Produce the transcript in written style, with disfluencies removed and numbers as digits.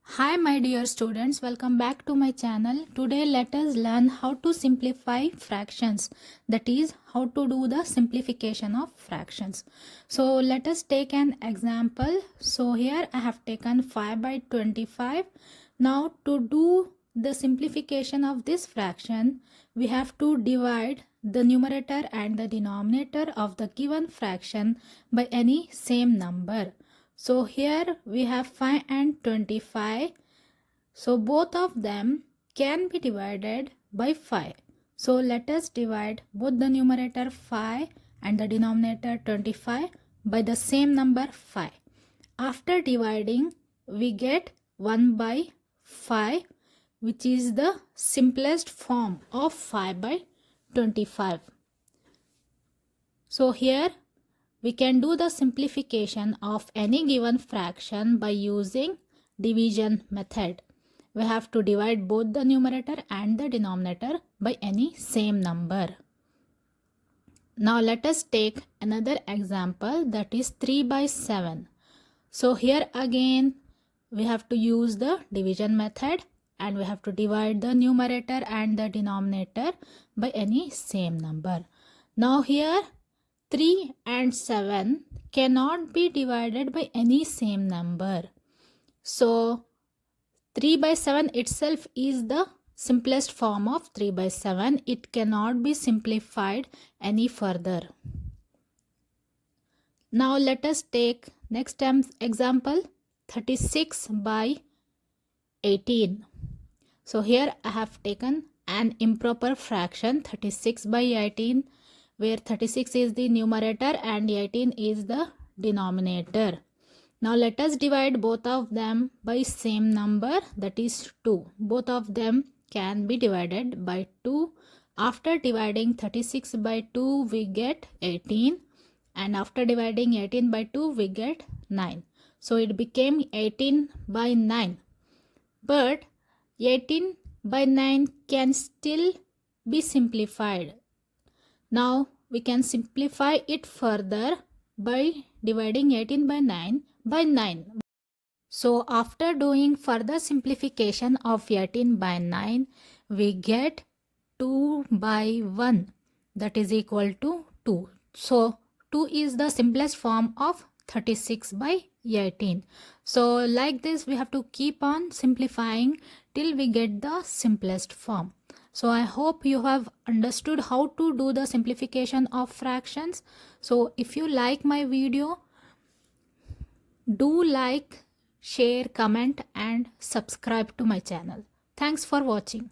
Hi my dear students, welcome back to my channel. Today let us learn how to simplify fractions, that is how to do the simplification of fractions. So let us take an example. So here I have taken 5 by 25. Now to do the simplification of this fraction, we have to divide the numerator and the denominator of the given fraction by any same number. So here we have 5 and 25. So both of them can be divided by 5. So let us divide both the numerator 5 and the denominator 25 by the same number 5. After dividing, we get 1 by 5, which is the simplest form of 5 by 25. So here we can do the simplification of any given fraction by using division method. We have to divide both the numerator and the denominator by any same number. Now let us take another example, that is 3 by 7. So here again we have to use the division method and we have to divide the numerator and the denominator by any same number. Now here 3 and 7 cannot be divided by any same number. So 3 by 7 itself is the simplest form of 3 by 7. It cannot be simplified any further. Now let us take next example, 36 by 18. So here I have taken an improper fraction, 36 by 18, where 36 is the numerator and 18 is the denominator. Now let us divide both of them by same number, that is 2. Both of them can be divided by 2. After dividing 36 by 2 we get 18, and after dividing 18 by 2 we get 9. So it became 18 by 9. But 18 by 9 can still be simplified. Now we can simplify it further by dividing 18 by 9 by 9. So after doing further simplification of 18 by 9, we get 2 by 1, that is equal to 2. So 2 is the simplest form of 36 by 18. So like this we have to keep on simplifying till we get the simplest form. So I hope you have understood how to do the simplification of fractions. So if you like my video, do like, share, comment and subscribe to my channel. Thanks for watching.